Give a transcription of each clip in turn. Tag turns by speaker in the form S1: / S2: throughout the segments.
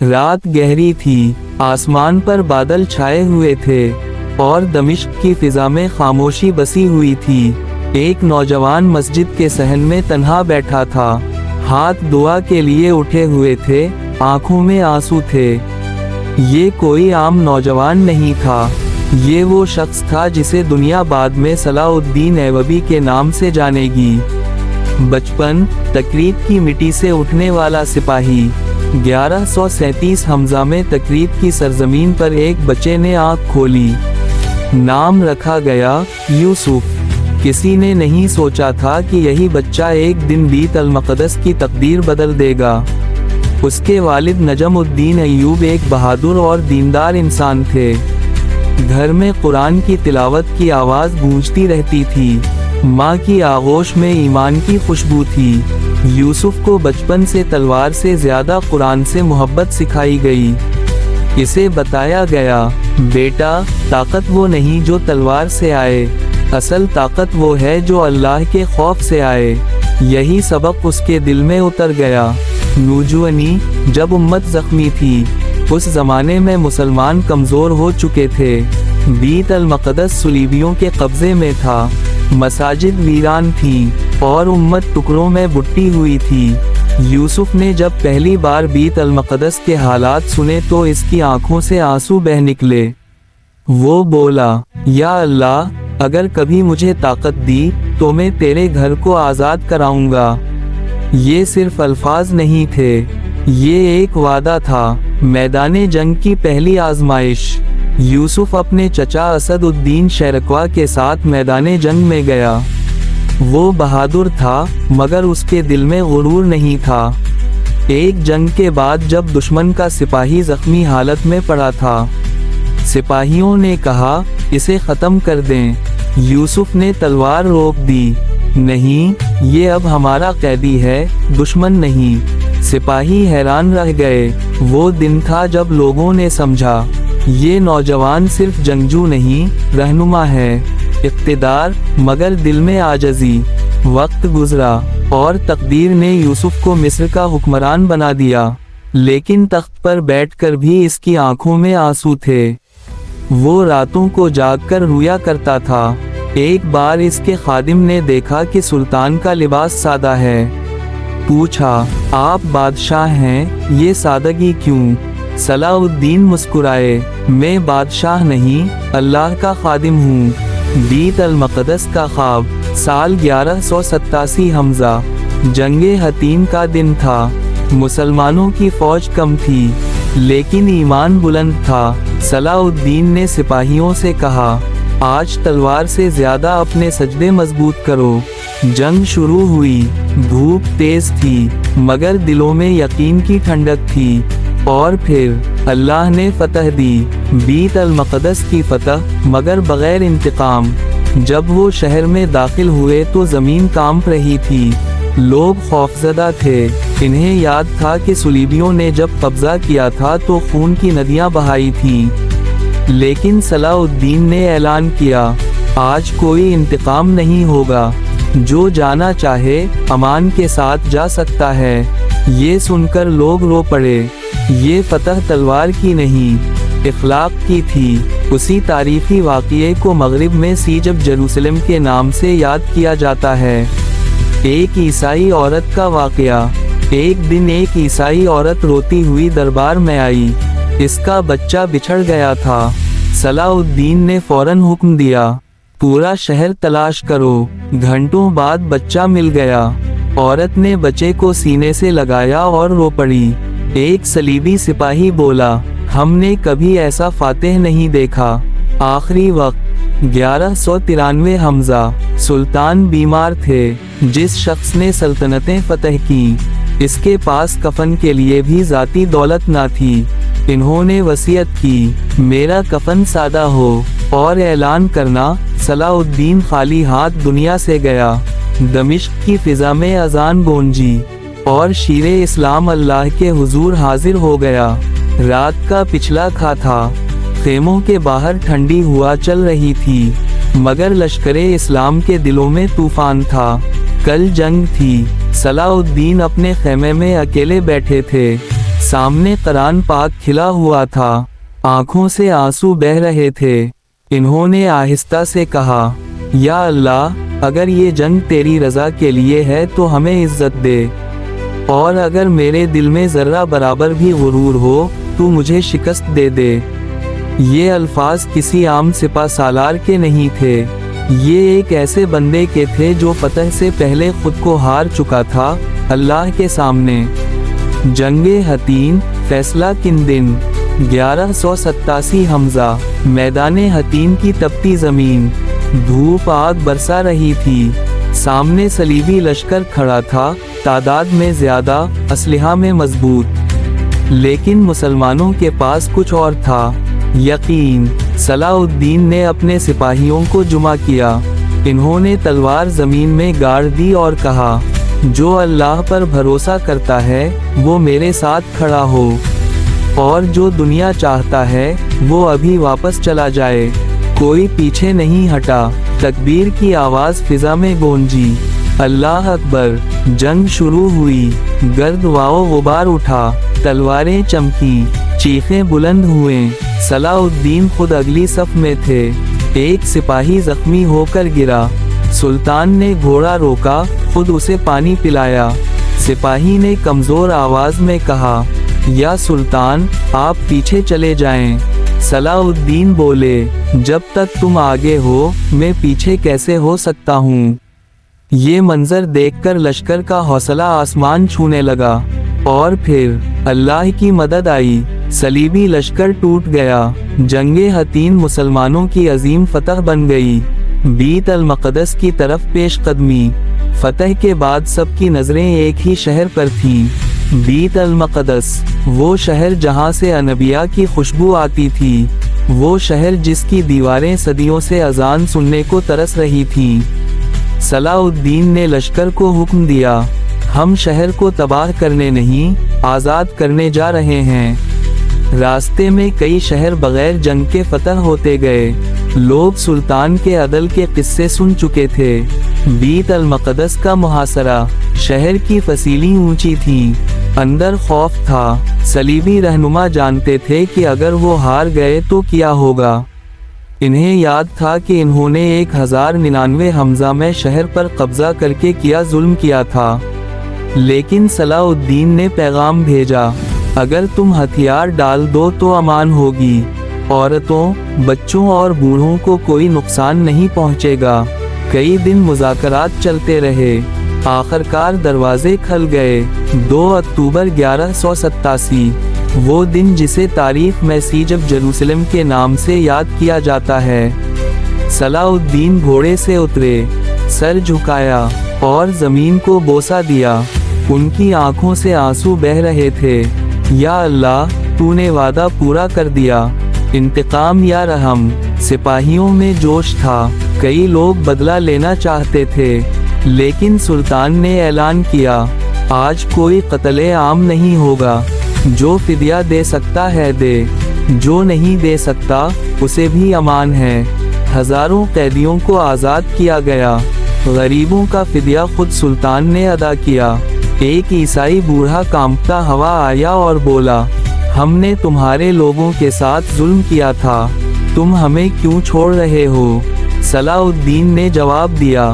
S1: رات گہری تھی، آسمان پر بادل چھائے ہوئے تھے اور دمشق کی فضا میں خاموشی بسی ہوئی تھی۔ ایک نوجوان مسجد کے صحن میں تنہا بیٹھا تھا، ہاتھ دعا کے لیے اٹھے ہوئے تھے، آنکھوں میں آنسو تھے۔ یہ کوئی عام نوجوان نہیں تھا، یہ وہ شخص تھا جسے دنیا بعد میں صلاح الدین ایوبی کے نام سے جانے گی۔ بچپن، تقریب کی مٹی سے اٹھنے والا سپاہی۔ 1137 حمزہ میں تقریب کی سرزمین پر ایک بچے نے آنکھ کھولی۔ نام رکھا گیا یوسف۔ کسی نے نہیں سوچا تھا کہ یہی بچہ ایک دن بیت المقدس کی تقدیر بدل دے گا۔ اس کے والد نجم الدین ایوب ایک بہادر اور دیندار انسان تھے۔ گھر میں قرآن کی تلاوت کی آواز گونجتی رہتی تھی، ماں کی آغوش میں ایمان کی خوشبو تھی۔ یوسف کو بچپن سے تلوار سے زیادہ قرآن سے محبت سکھائی گئی۔ اسے بتایا گیا، بیٹا، طاقت وہ نہیں جو تلوار سے آئے، اصل طاقت وہ ہے جو اللہ کے خوف سے آئے۔ یہی سبق اس کے دل میں اتر گیا۔ نوجوانی، جب امت زخمی تھی، اس زمانے میں مسلمان کمزور ہو چکے تھے، بیت المقدس صلیبیوں کے قبضے میں تھا، مساجد ویران تھیں اور امت ٹکڑوں میں بٹی ہوئی تھی۔ یوسف نے جب پہلی بار بیت المقدس کے حالات سنے تو اس کی آنکھوں سے آنسو بہہ نکلے۔ وہ بولا، یا اللہ، اگر کبھی مجھے طاقت دی تو میں تیرے گھر کو آزاد کراؤں گا۔ یہ صرف الفاظ نہیں تھے، یہ ایک وعدہ تھا۔ میدان جنگ کی پہلی آزمائش۔ یوسف اپنے چچا اسد الدین شیرکوا کے ساتھ میدان جنگ میں گیا۔ وہ بہادر تھا مگر اس کے دل میں غرور نہیں تھا۔ ایک جنگ کے بعد جب دشمن کا سپاہی زخمی حالت میں پڑا تھا، سپاہیوں نے کہا، اسے ختم کر دیں۔ یوسف نے تلوار روک دی، نہیں، یہ اب ہمارا قیدی ہے، دشمن نہیں۔ سپاہی حیران رہ گئے۔ وہ دن تھا جب لوگوں نے سمجھا، یہ نوجوان صرف جنگجو نہیں، رہنما ہے۔ اقتدار مگر دل میں عاجزی۔ وقت گزرا اور تقدیر نے یوسف کو مصر کا حکمران بنا دیا، لیکن تخت پر بیٹھ کر بھی اس کی آنکھوں میں آنسو تھے۔ وہ راتوں کو جاگ کر رویا کرتا تھا۔ ایک بار اس کے خادم نے دیکھا کہ سلطان کا لباس سادہ ہے۔ پوچھا، آپ بادشاہ ہیں، یہ سادگی کیوں؟ صلاح الدین مسکرائے، میں بادشاہ نہیں، اللہ کا خادم ہوں۔ بیت المقدس کا خواب۔ سال 1187 حمزہ۔ جنگ حطین کا دن تھا۔ مسلمانوں کی فوج کم تھی لیکن ایمان بلند تھا۔ صلاح الدین نے سپاہیوں سے کہا، آج تلوار سے زیادہ اپنے سجدے مضبوط کرو۔ جنگ شروع ہوئی، دھوپ تیز تھی مگر دلوں میں یقین کی ٹھنڈک تھی، اور پھر اللہ نے فتح دی، بیت المقدس کی فتح، مگر بغیر انتقام۔ جب وہ شہر میں داخل ہوئے تو زمین کانپ رہی تھی، لوگ خوفزدہ تھے۔ انہیں یاد تھا کہ صلیبیوں نے جب قبضہ کیا تھا تو خون کی ندیاں بہائی تھیں، لیکن صلاح الدین نے اعلان کیا، آج کوئی انتقام نہیں ہوگا، جو جانا چاہے امان کے ساتھ جا سکتا ہے۔ یہ سن کر لوگ رو پڑے۔ یہ فتح تلوار کی نہیں، اخلاق کی تھی۔ اسی تاریخی واقعے کو مغرب میں سیج جروسلم کے نام سے یاد کیا جاتا ہے۔ ایک عیسائی عورت کا واقعہ۔ ایک دن ایک عیسائی عورت روتی ہوئی دربار میں آئی، اس کا بچہ بچھڑ گیا تھا۔ صلاح الدین نے فوراً حکم دیا، پورا شہر تلاش کرو۔ گھنٹوں بعد بچہ مل گیا۔ عورت نے بچے کو سینے سے لگایا اور رو پڑی۔ ایک صلیبی سپاہی بولا، ہم نے کبھی ایسا فاتح نہیں دیکھا۔ آخری وقت۔ 1193 حمزہ۔ سلطان بیمار تھے، جس شخص نے سلطنتیں فتح کی، اس کے پاس کفن کے لیے بھی ذاتی دولت نہ تھی۔ انہوں نے وصیت کی، میرا کفن سادہ ہو، اور اعلان کرنا، صلاح الدین خالی ہاتھ دنیا سے گیا۔ دمشق کی فضا میں اذان گونجی اور شیر اسلام اللہ کے حضور حاضر ہو گیا۔ رات کا پچھلا کھا تھا، خیموں کے باہر ٹھنڈی ہوا چل رہی تھی، مگر لشکر اسلام کے دلوں میں طوفان تھا۔ کل جنگ تھی۔ صلاح الدین اپنے خیمے میں اکیلے بیٹھے تھے، सामने कुरान पाक खिला हुआ था, आंखों से आंसू बह रहे थे। इन्होंने आहिस्ता से कहा, या अल्लाह, अगर ये जंग तेरी रजा के लिए है तो हमें इज्जत दे, और अगर मेरे दिल में जर्रा बराबर भी गुरूर हो तो मुझे शिकस्त दे दे। ये अल्फाज किसी आम सिपा सालार के नहीं थे, ये एक ऐसे बंदे के थे जो फतह से पहले खुद को हार चुका था अल्लाह के सामने। जंगे हतीन, फैसला किन दिन। 1187 हमजा। मैदाने हतीन की तपती जमीन, धूप आग बरसा रही थी। सामने सलीबी लश्कर खड़ा था, तादाद में ज्यादा, असलहा में मजबूत। लेकिन मुसलमानों के पास कुछ और था, यकीन। सलाउद्दीन ने अपने सिपाहियों को जुमा किया। इन्होंने तलवार जमीन में गाड़ दी और कहा, जो अल्लाह पर भरोसा करता है वो मेरे साथ खड़ा हो, और जो दुनिया चाहता है वो अभी वापस चला जाए। कोई पीछे नहीं हटा। तकबीर की आवाज फिजा में गूंजी। अल्लाह अकबर। जंग शुरू हुई। गर्द वाओ गुबार उठा, तलवारें चमकी, चीखें बुलंद हुए। सलाउद्दीन खुद अगली सफ में थे। एक सिपाही जख्मी होकर गिरा। सुल्तान ने घोड़ा रोका, खुद उसे पानी पिलाया। सिपाही ने कमजोर आवाज में कहा, या सुल्तान, आप पीछे चले जाएं। सलाउद्दीन बोले, जब तक तुम आगे हो मैं पीछे कैसे हो सकता हूँ। ये मंजर देखकर लश्कर का हौसला आसमान छूने लगा, और फिर अल्लाह की मदद आई। सलीबी लश्कर टूट गया। जंगे हतीन मुसलमानों की अजीम फतह बन गई। बीत अल मक़दस की तरफ पेश कदमी। फतह के बाद सबकी नजरें एक ही शहर पर थीं, बीत अल मक़दस। वो शहर जहां से अनबिया की खुशबू आती थी, वो शहर जिसकी दीवारें सदियों से अजान सुनने को तरस रही थीं। सलाउद्दीन ने लश्कर को हुक्म दिया, हम शहर को तबाह करने नहीं, आज़ाद करने जा रहे हैं। रास्ते में कई शहर बगैर जंग के फतह होते गए। लोग सुल्तान के अदल के किस्से सुन चुके थे। बीत अल मक़दस का मुहासरा। शहर की फसीली ऊंची थी, अंदर खौफ था। सलीबी रहनुमा जानते थे कि अगर वो हार गए तो क्या होगा। इन्हें याद था कि इन्होंने 1099 हमजा में शहर पर कब्जा करके किया जुल्म किया था। लेकिन सलाउद्दीन ने पैगाम भेजा, अगर तुम हथियार डाल दो तो अमान होगी, औरतों, बच्चों और बूढ़ों को कोई नुकसान नहीं पहुंचेगा। कई दिन मुज़ाकरात चलते रहे, आखिरकार दरवाजे खुल गए। 2 अक्टूबर 1187, वो दिन जिसे तारीख में सीज ऑफ जेरूसलम के नाम से याद किया जाता है। सलाउद्दीन घोड़े से उतरे, सर झुकाया और जमीन को बोसा दिया। उनकी आंखों से आंसू बह रहे थे। या अल्लाह, तूने वादा पूरा कर दिया, इंतकाम या रहम। सिपाहियों में जोश था, कई लोग बदला लेना चाहते थे, लेकिन सुल्तान ने ऐलान किया, आज कोई कत्ले आम नहीं होगा। जो फिदिया दे सकता है दे, जो नहीं दे सकता उसे भी अमान है। हजारों कैदियों को आज़ाद किया गया। गरीबों का फिदिया खुद सुल्तान ने अदा किया। एक ईसाई बूढ़ा कांपता हुआ आया और बोला, हमने तुम्हारे लोगों के साथ जुल्म किया था, तुम हमें क्यों छोड़ रहे हो। सलाउद्दीन ने जवाब दिया,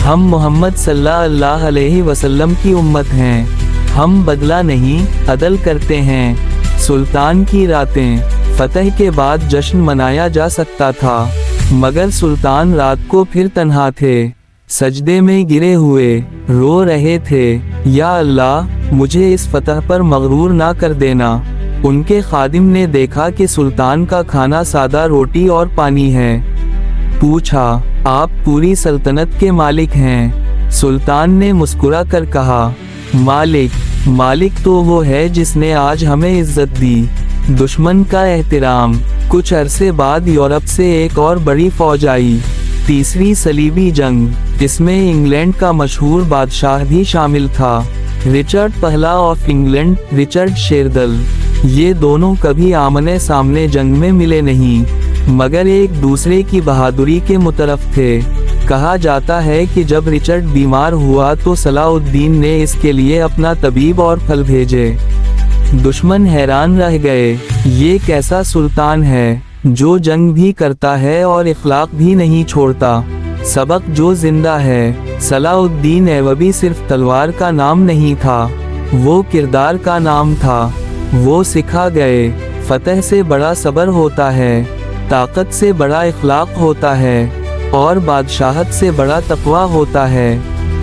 S1: हम मोहम्मद सल्लल्लाहु अलैहि वसल्लम की उम्मत हैं, हम बदला नहीं अदल करते हैं। सुल्तान की रातें। फतह के बाद जश्न मनाया जा सकता था, मगर सुल्तान रात को फिर तन्हा थे, सजदे में गिरे हुए रो रहे थे, या अल्लाह, मुझे इस फतह पर मगरूर ना कर देना। उनके खादिम ने देखा कि सुल्तान का खाना सादा रोटी और पानी है। पूछा, आप पूरी सल्तनत के मालिक हैं? सुल्तान ने मुस्कुरा कर कहा, मालिक तो वो है जिसने आज हमें इज्जत दी, दुश्मन का एहतराम। कुछ अरसे बाद यूरोप से एक और बड़ी फौज आई, तीसरी सलीबी जंग। इसमें इंग्लैंड का मशहूर बादशाह भी शामिल था, रिचर्ड पहला ऑफ इंग्लैंड, रिचर्ड शेरदल। ये दोनों कभी आमने सामने जंग में मिले नहीं, मगर एक दूसरे की बहादुरी के मुतरफ थे। कहा जाता है कि जब रिचर्ड बीमार हुआ तो सलाउद्दीन ने इसके लिए अपना तबीब और फल भेजे। दुश्मन हैरान रह गए, ये कैसा सुल्तान है जो जंग भी करता है और इखलाक भी नहीं छोड़ता। सबक जो जिंदा है, सलाउद्दीन ऐवबी सिर्फ तलवार का नाम नहीं था, वो किरदार का नाम था। वो सिखा गए, फतह से बड़ा सब्र होता है, ताकत से बड़ा इखलाक होता है और बादशाहत से बड़ा तकवा होता है।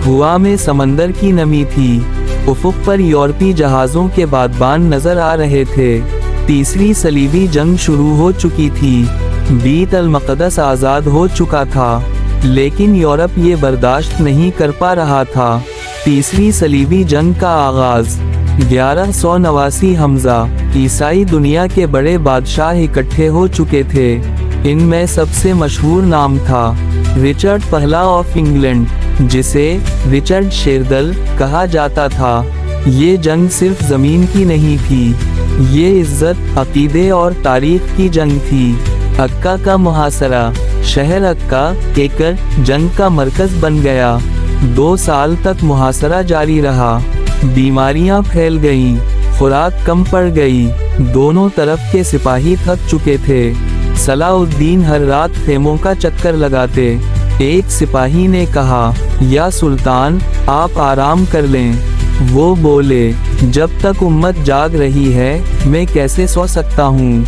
S1: हुआ में समंदर की नमी थी, उफुक पर यूरोपी जहाज़ों के बादबान नजर आ रहे थे। तीसरी सलीबी जंग शुरू हो चुकी थी, बीत अल मक़दस आज़ाद हो चुका था, लेकिन यूरोप ये बर्दाश्त नहीं कर पा रहा था। तीसरी सलीबी जंग का आगाज़ 1189 हमज़ा, ईसाई दुनिया के बड़े बादशाह इकट्ठे हो चुके थे। इनमें सबसे मशहूर नाम था रिचर्ड पहला ऑफ इंग्लैंड, जिसे रिचर्ड शेरदल कहा जाता था। ये जंग सिर्फ ज़मीन की नहीं थी, ये इज्जत, अकीदे और तारीख की जंग थी। अक्का का मुहासरा, शहर अक्का एकड़ जंग का मरकज बन गया। 2 साल तक मुहासरा जारी रहा, बीमारियां फैल गईं, खुराक कम पड़ गई, दोनों तरफ के सिपाही थक चुके थे। सलाउद्दीन हर रात खेमों का चक्कर लगाते। एक सिपाही ने कहा, या सुल्तान, आप आराम कर लें। वो बोले, जब तक उम्मत जाग रही है मैं कैसे सो सकता हूँ।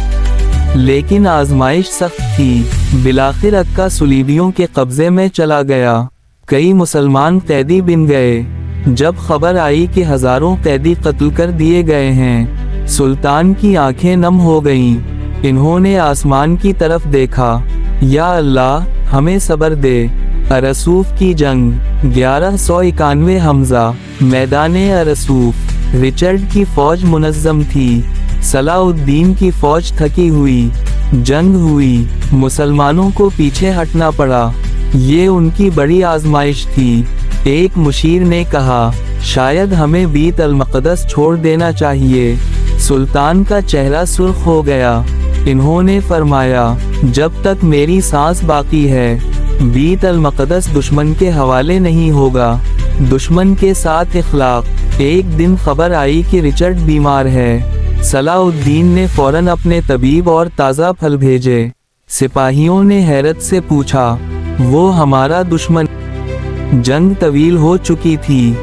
S1: लेकिन आजमाइश सख्त थी। बिलाखिर अक्का सुलीबियों के कब्जे में चला गया। कई मुसलमान कैदी बिन गए। जब खबर आई कि हजारों कैदी कत्ल कर दिए गए हैं, सुल्तान की आंखें नम हो गईं। इन्होंने आसमान की तरफ देखा, या अल्लाह, हमें सब्र दे। अरसूफ की जंग 1191 हमज़ा, मैदाने अरसूफ। रिचर्ड की फौज मुनज़्ज़म थी, सलाउद्दीन की फौज थकी हुई। जंग हुई, मुसलमानों को पीछे हटना पड़ा। ये उनकी बड़ी आजमाइश थी। एक मुशीर ने कहा, शायद हमें बीत अल मक़दस छोड़ देना चाहिए। सुल्तान का चेहरा सुर्ख हो गया। इन्होंने फरमाया, जब तक मेरी सांस बाकी है बीत अल मक़दस दुश्मन के हवाले नहीं होगा। दुश्मन के साथ इखलाक। एक दिन खबर आई कि रिचर्ड बीमार है। सलाउद्दीन ने फौरन अपने तबीब और ताज़ा फल भेजे। सिपाहियों ने हैरत से पूछा, वो हमारा दुश्मन? जंग तवील हो चुकी थी,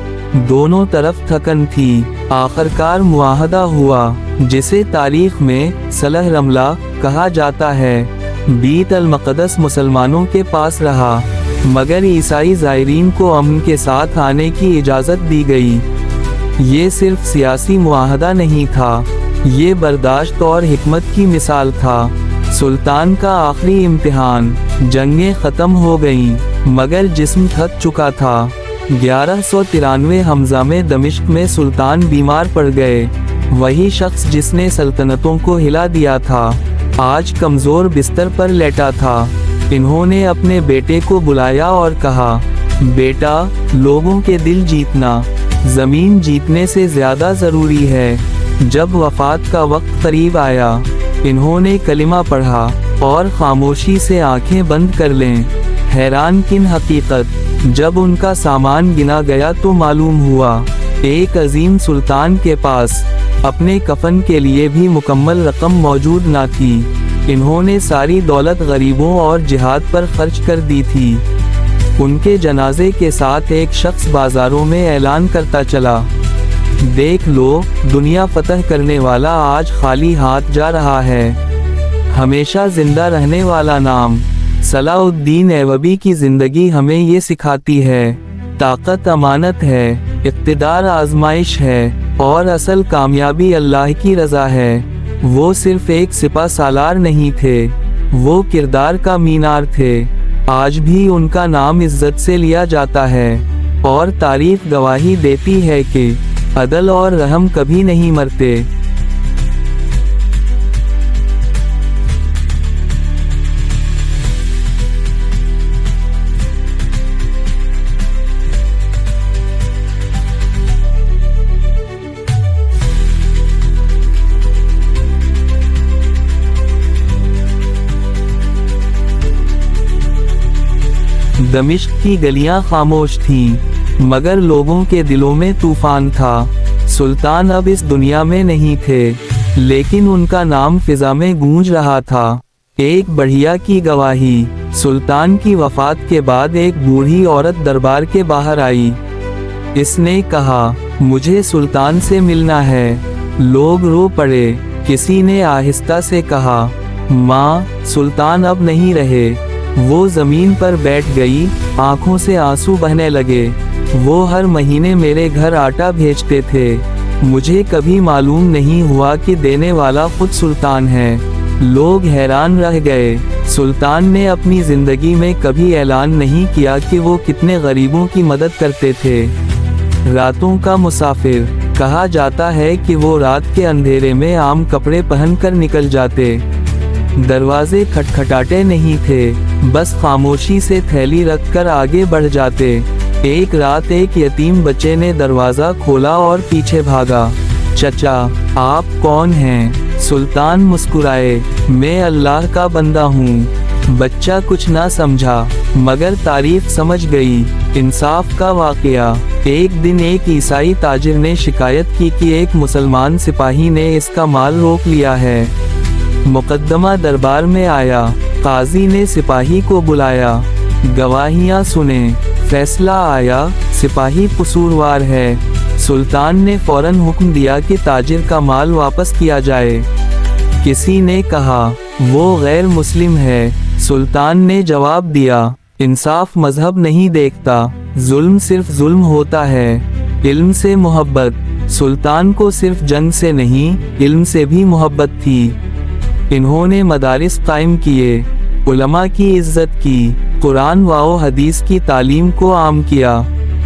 S1: दोनों तरफ थकन थी। आखिरकार मुआहदा हुआ, जिसे तारीख में सलह रमला कहा जाता है। बीत अल मक़दस मुसलमानों के पास रहा, मगर ईसाई ज़ायरीन को अमन के साथ आने की इजाज़त दी गई। ये सिर्फ सियासी मुआहदा नहीं था, ये बर्दाश्त और हिकमत की मिसाल था। सुल्तान का आखिरी इम्तिहान। जंगें ख़त्म हो गईं, मगर जिस्म थक चुका था। 1193 हमज़ा में दमिश्क में सुल्तान बीमार पड़ गए। वही शख्स जिसने सल्तनतों को हिला दिया था, आज कमज़ोर बिस्तर पर लेटा था। इन्होंने अपने बेटे को बुलाया और कहा, बेटा, लोगों के दिल जीतना ज़मीन जीतने से ज़्यादा ज़रूरी है। जब वफ़ात का वक्त करीब आया, इन्होंने कलिमा पढ़ा और खामोशी से आंखें बंद कर लें। हैरान किन हकीकत, जब उनका सामान गिना गया तो मालूम हुआ एक अजीम सुल्तान के पास अपने कफन के लिए भी मुकम्मल रकम मौजूद ना थी। इन्होंने सारी दौलत गरीबों और जिहाद पर खर्च कर दी थी। उनके जनाजे के साथ एक शख्स बाजारों में ऐलान करता चला, देख लो, दुनिया फतह करने वाला आज खाली हाथ जा रहा है। हमेशा जिंदा रहने वाला नाम। सलाउद्दीन ऐवबी की जिंदगी हमें ये सिखाती है, ताकत अमानत है, इक़्तिदार आजमाइश है और असल कामयाबी अल्लाह की रज़ा है। वो सिर्फ एक सिपा सालार नहीं थे, वो किरदार का मीनार थे। आज भी उनका नाम इज्जत से लिया जाता है और तारीख गवाही देती है कि अदल और रहम कभी नहीं मरते। दमिश्क की गलियां खामोश थीं, मगर लोगों के दिलों में तूफान था। सुल्तान अब इस दुनिया में नहीं थे, लेकिन उनका नाम फिजा में गूंज रहा था। एक बढ़िया की गवाही। सुल्तान की वफात के बाद एक बूढ़ी औरत दरबार के बाहर आई। इसने कहा, मुझे सुल्तान से मिलना है। लोग रो पड़े। किसी ने आहिस्ता से कहा, माँ, सुल्तान अब नहीं रहे। वो जमीन पर बैठ गई, आंखों से आंसू बहने लगे। वो हर महीने मेरे घर आटा भेजते थे। मुझे कभी मालूम नहीं हुआ कि देने वाला खुद सुल्तान है। लोग हैरान रह गए। सुल्तान ने अपनी जिंदगी में कभी ऐलान नहीं किया कि वो कितने गरीबों की मदद करते थे। रातों का मुसाफिर। कहा जाता है कि वो रात के अंधेरे में आम कपड़े पहनकर निकल जाते। दरवाजे खटखटाते नहीं थे, बस खामोशी से थैली रखकर आगे बढ़ जाते। एक रात एक यतीम बच्चे ने दरवाजा खोला और पीछे भागा। चचा, आप कौन हैं? सुल्तान मुस्कुराए, मैं अल्लाह का बंदा हूँ। बच्चा कुछ ना समझा, मगर तारीफ समझ गई। इंसाफ का वाकया। एक दिन एक ईसाई ताजिर ने शिकायत की कि एक मुसलमान सिपाही ने इसका माल रोक लिया है। मुकद्दमा दरबार में आया। काजी ने सिपाही को बुलाया। गवाहियां सुने। फैसला आया, सिपाही कसूरवार है। सुल्तान ने फौरन हुक्म दिया कि ताजिर का माल वापस किया जाए। किसी ने कहा, वो गैर मुस्लिम है। सुल्तान ने जवाब दिया, इंसाफ मजहब नहीं देखता, जुल्म सिर्फ जुल्म होता है। इल्म से मोहब्बत। सुल्तान को सिर्फ जंग से नहीं, इल्म से भी मोहब्बत थी। इन्होंने मदारिस कायम किए, उलमा की इज्जत की, कुरान व हदीस की तालीम को आम किया।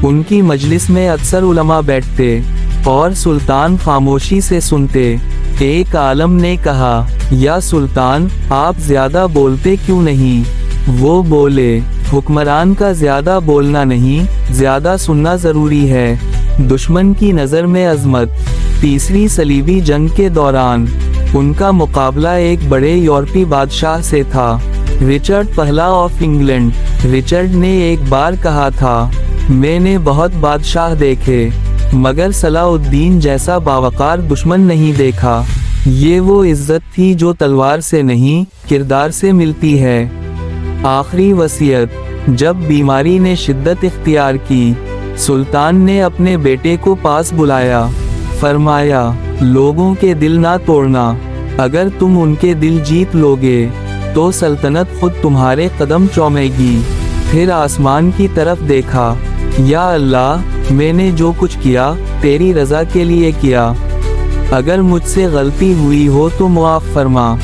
S1: उनकी मजलिस में अक्सर उलमा बैठते और सुल्तान खामोशी से सुनते। एक आलम ने कहा, या सुल्तान, आप ज्यादा बोलते क्यों नहीं? वो बोले, हुक्मरान का ज्यादा बोलना नहीं, ज्यादा सुनना जरूरी है। दुश्मन की नज़र में अजमत। तीसरी सलीबी जंग के दौरान उनका मुकाबला एक बड़े यूरोपी बादशाह से था, रिचर्ड पहला ऑफ इंग्लैंड। रिचर्ड ने एक बार कहा था, मैंने बहुत बादशाह देखे, मगर सलाउद्दीन जैसा बावकार दुश्मन नहीं देखा। ये वो इज्जत थी जो तलवार से नहीं, किरदार से मिलती है। आखिरी वसीयत। जब बीमारी ने शिद्दत इख्तियार की, सुल्तान ने अपने बेटे को पास बुलाया। फरमाया, लोगों के दिल ना तोड़ना। अगर तुम उनके दिल जीत लोगे तो सल्तनत खुद तुम्हारे कदम चूमेगी। फिर आसमान की तरफ देखा। या अल्लाह, मैंने जो कुछ किया तेरी रजा के लिए किया। अगर मुझसे गलती हुई हो तो मुआफ फरमा।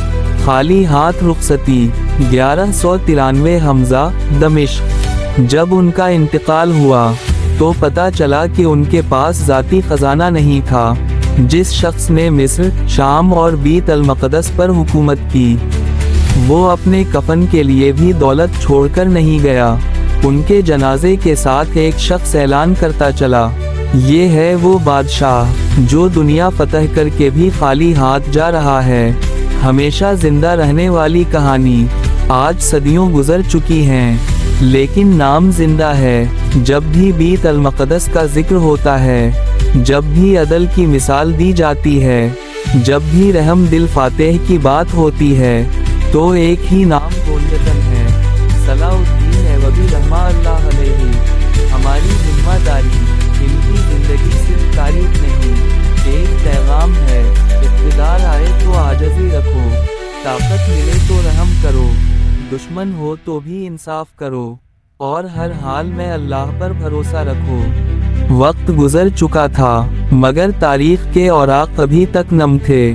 S1: खाली हाथ रुखसती। 1193 हमजा, दमिश्क। जब उनका इंतकाल हुआ तो पता चला कि उनके पास जाती खजाना नहीं था। जिस शख्स ने मिस्र, शाम और बीत अल मक़दस पर हुकूमत की, वो अपने कफन के लिए भी दौलत छोड़कर नहीं गया। उनके जनाजे के साथ एक शख्स ऐलान करता चला, ये है वो बादशाह जो दुनिया फतह करके भी खाली हाथ जा रहा है। हमेशा जिंदा रहने वाली कहानी। आज सदियों गुजर चुकी हैं, लेकिन नाम जिंदा है। जब भी बीत अल मक़दस का जिक्र होता है, जब भी अदल की मिसाल दी जाती है, जब भी रहम दिल फातेह की बात होती है, तो एक ही नाम गोल्डन है, सलाउद्दीन ऐवबी रहमा अल्लाह अलैहि। हमारी जिम्मेदारी इनकी जिंदगी सिर्फ तारीफ नहीं, एक पैगाम है। इक़्तिदार आए तो आजज़ी रखो, ताकत मिले तो रहम करो, दुश्मन हो तो भी इंसाफ करो, और हर हाल में अल्लाह पर भरोसा रखो। वक्त गुजर चुका था, मगर तारीख के औराक अभी तक नम थे।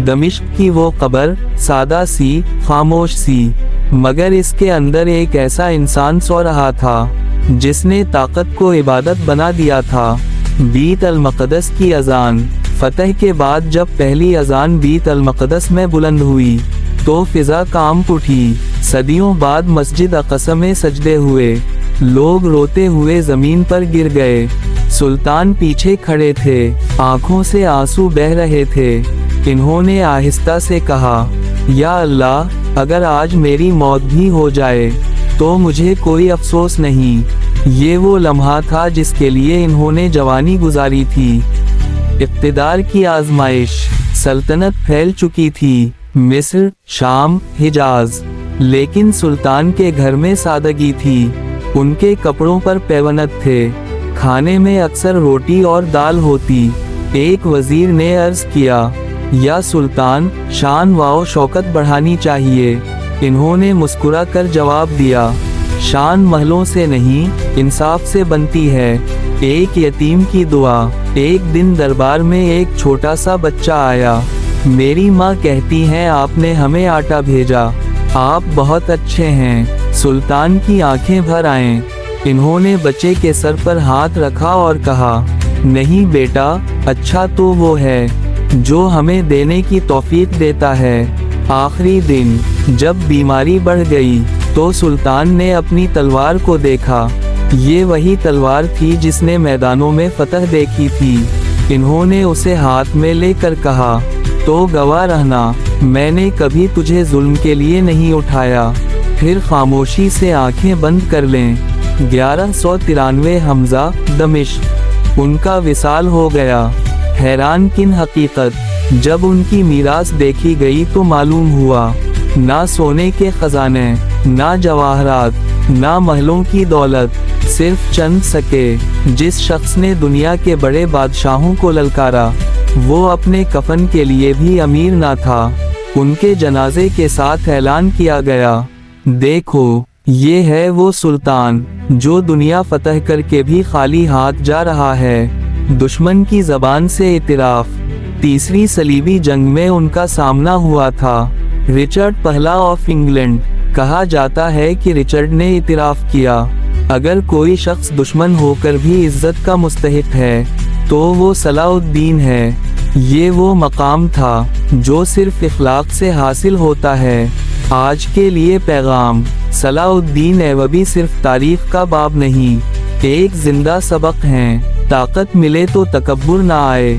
S1: दमिश्क की वो कब्र, सादा सी, खामोश सी, मगर इसके अंदर एक ऐसा इंसान सो रहा था जिसने ताकत को इबादत बना दिया था। बीत अल मक़दस की अजान। फतह के बाद जब पहली अजान बीत अल मक़दस में बुलंद हुई तो फिजा कांप उठी। सदियों बाद मस्जिद अक़सा में सजदे हुए, लोग रोते हुए जमीन पर गिर गए। सुल्तान पीछे खड़े थे, आंखों से आंसू बह रहे थे। इन्होंने आहिस्ता से कहा, या अल्लाह, अगर आज मेरी मौत भी हो जाए तो मुझे कोई अफसोस नहीं। ये वो लम्हा था जिसके लिए इन्होंने जवानी गुजारी थी। इक़्तिदार की आजमाइश। सल्तनत फैल चुकी थी, मिस्र, शाम, हिजाज। लेकिन सुल्तान के घर में सादगी थी। उनके कपड़ों पर पैवनत थे। खाने में अक्सर रोटी और दाल होती। एक वजीर ने अर्ज किया, या सुल्तान, शान व शौकत बढ़ानी चाहिए। इन्होंने मुस्कुरा कर जवाब दिया, शान महलों से नहीं, इंसाफ से बनती है। एक यतीम की दुआ। एक दिन दरबार में एक छोटा सा बच्चा आया। मेरी माँ कहती हैं आपने हमें आटा भेजा, आप बहुत अच्छे हैं। सुल्तान की आंखें भर आएं। इन्होंने बच्चे के सर पर हाथ रखा और कहा, नहीं बेटा, अच्छा तो वो है जो हमें देने की तौफीक देता है। आखिरी दिन जब बीमारी बढ़ गई तो सुल्तान ने अपनी तलवार को देखा। ये वही तलवार थी जिसने मैदानों में फतह देखी थी। इन्होंने उसे हाथ में लेकर कहा, तो गवाह रहना, मैंने कभी तुझे जुल्म के लिए नहीं उठाया। फिर खामोशी से आंखें बंद कर लें। 1193 हमजा, दमिश्क। उनका विसाल हो गया। हैरान किन हकीकत, जब उनकी मीरास देखी गई तो मालूम हुआ, ना सोने के खजाने, ना जवाहरात, ना महलों की दौलत, सिर्फ चंद सके। जिस शख्स ने दुनिया के बड़े बादशाहों को ललकारा, वो अपने कफन के लिए भी अमीर ना था। उनके जनाजे के साथ ऐलान किया गया, देखो, ये है वो सुल्तान जो दुनिया फतह करके भी खाली हाथ जा रहा है। दुश्मन की जबान से इतिराफ। तीसरी सलीबी जंग में उनका सामना हुआ था। रिचर्ड पहला ऑफ इंग्लैंड। कहा जाता है कि रिचर्ड ने इतिराफ किया, अगर कोई शख्स दुश्मन होकर भी इज्जत का मुस्तहिक है तो वो सलाउद्दीन है। ये वो मकाम था जो सिर्फ इखलाक से हासिल होता है। आज के लिए पैगाम, सलाउद्दीन ऐवबी सिर्फ तारीख का बाब नहीं, एक जिंदा सबक है। ताकत मिले तो तकब्बुर ना आए,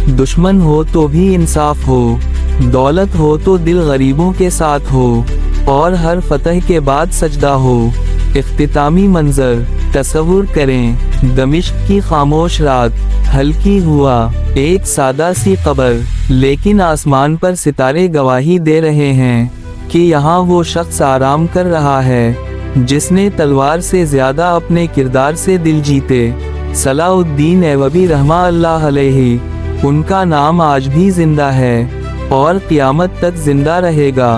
S1: दुश्मन हो तो भी इंसाफ हो, दौलत हो तो दिल गरीबों के साथ हो, और हर फतह के बाद सजदा हो। इख्तितामी मंजर तस्वुर करें, दमिश्क की खामोश रात, हल्की हुआ, एक सादा सी कब्र, लेकिन आसमान पर सितारे गवाही दे रहे हैं कि यहाँ वो शख्स आराम कर रहा है जिसने तलवार से ज्यादा अपने किरदार से दिल जीते। सलाउद्दीन ऐवबी रहमा अल्लाह अलैहि। उनका नाम आज भी जिंदा है और क़यामत तक जिंदा रहेगा,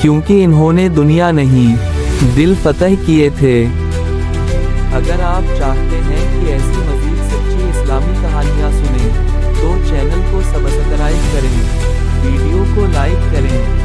S1: क्योंकि इन्होंने दुनिया नहीं, दिल फतह किए थे। अगर आप चाहते हैं कि ऐसी मज़ीद सच्ची इस्लामी कहानियाँ सुनें, तो चैनल को सब्सक्राइब करें, वीडियो को लाइक करें।